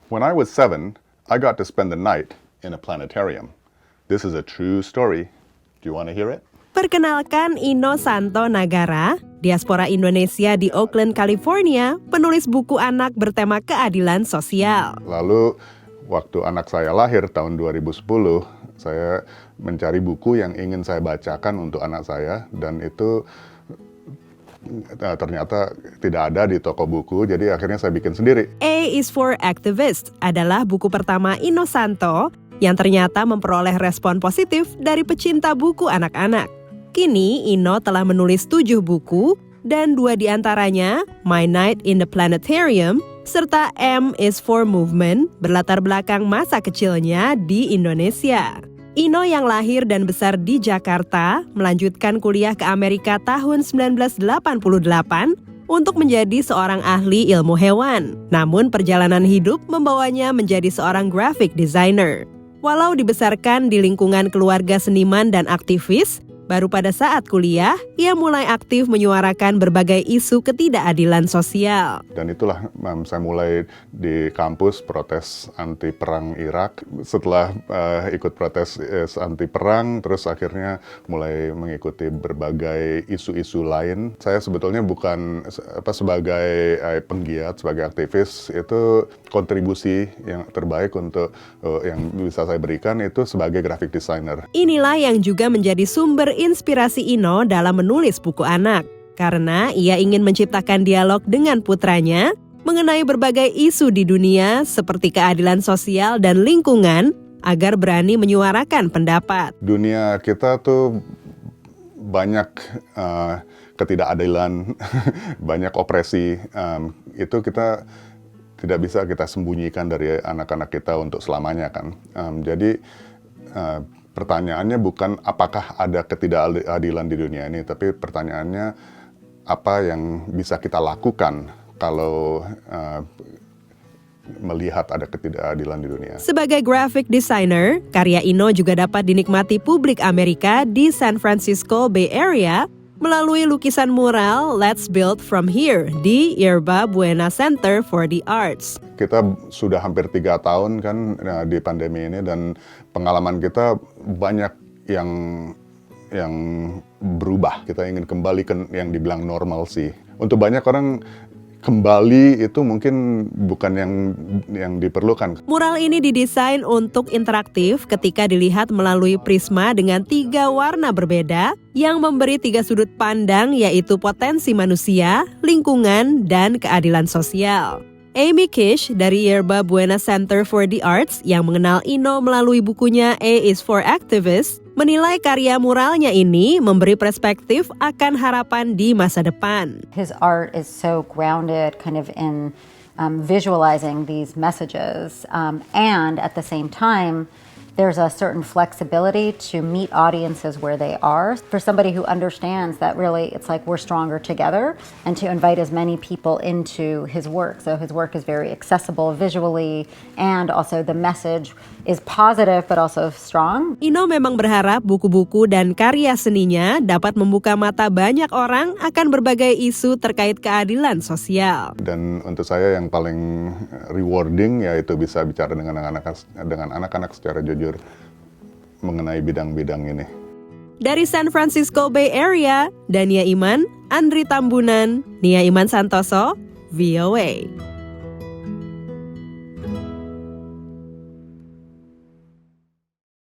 When I was 7, I got to spend the night in a planetarium. This is a true story. Do you want to hear it? Perkenalkan Ino Santo Nagara, diaspora Indonesia di Oakland, California, penulis buku anak bertema keadilan sosial. Lalu waktu anak saya lahir tahun 2010, saya mencari buku yang ingin saya bacakan untuk anak saya, dan itu ternyata tidak ada di toko buku, jadi akhirnya saya bikin sendiri. A is for Activist adalah buku pertama Ino Santo yang ternyata memperoleh respon positif dari pecinta buku anak-anak. Kini Ino telah menulis 7 buku dan 2 diantaranya, My Night in the Planetarium, serta M is for Movement, berlatar belakang masa kecilnya di Indonesia. Ino yang lahir dan besar di Jakarta, melanjutkan kuliah ke Amerika tahun 1988 untuk menjadi seorang ahli ilmu hewan. Namun perjalanan hidup membawanya menjadi seorang graphic designer. Walau dibesarkan di lingkungan keluarga seniman dan aktivis, baru pada saat kuliah, ia mulai aktif menyuarakan berbagai isu ketidakadilan sosial. Dan itulah saya mulai di kampus protes anti perang Irak. Setelah ikut protes anti perang, terus akhirnya mulai mengikuti berbagai isu-isu lain. Saya sebetulnya bukan sebagai penggiat, sebagai aktivis, itu kontribusi yang terbaik untuk yang bisa saya berikan itu sebagai graphic designer. Inilah yang juga menjadi sumber inspirasi Ino dalam menulis buku anak, karena ia ingin menciptakan dialog dengan putranya mengenai berbagai isu di dunia seperti keadilan sosial dan lingkungan agar berani menyuarakan pendapat. Dunia kita tuh banyak ketidakadilan, banyak opresi, itu kita tidak bisa kita sembunyikan dari anak-anak kita untuk selamanya kan. Jadi pertanyaannya bukan apakah ada ketidakadilan di dunia ini, tapi pertanyaannya apa yang bisa kita lakukan kalau melihat ada ketidakadilan di dunia. Sebagai graphic designer, karya Ino juga dapat dinikmati publik Amerika di San Francisco Bay Area melalui lukisan mural Let's Build From Here di Yerba Buena Center for the Arts. Kita sudah hampir 3 tahun kan di pandemi ini, dan pengalaman kita banyak yang berubah. Kita ingin kembali ke yang dibilang normal sih. Untuk banyak orang kembali itu mungkin bukan yang diperlukan. Mural ini didesain untuk interaktif ketika dilihat melalui prisma dengan 3 warna berbeda yang memberi 3 sudut pandang, yaitu potensi manusia, lingkungan, dan keadilan sosial. Amy Kish dari Yerba Buena Center for the Arts yang mengenal Ino melalui bukunya A is for Activist menilai karya muralnya ini memberi perspektif akan harapan di masa depan. His art is so grounded kind of in visualizing these messages and at the same time there's a certain flexibility to meet audiences where they are. For somebody who understands that really it's like we're stronger together, and to invite as many people into his work. So his work is very accessible visually, and also the message is positive but also strong. Ino memang berharap buku-buku dan karya seninya dapat membuka mata banyak orang akan berbagai isu terkait keadilan sosial. Dan untuk saya yang paling rewarding yaitu bisa bicara dengan anak-anak secara jujur mengenai bidang-bidang ini. Dari San Francisco Bay Area, Dania Iman, Andri Tambunan, Nia Iman Santoso, VOA.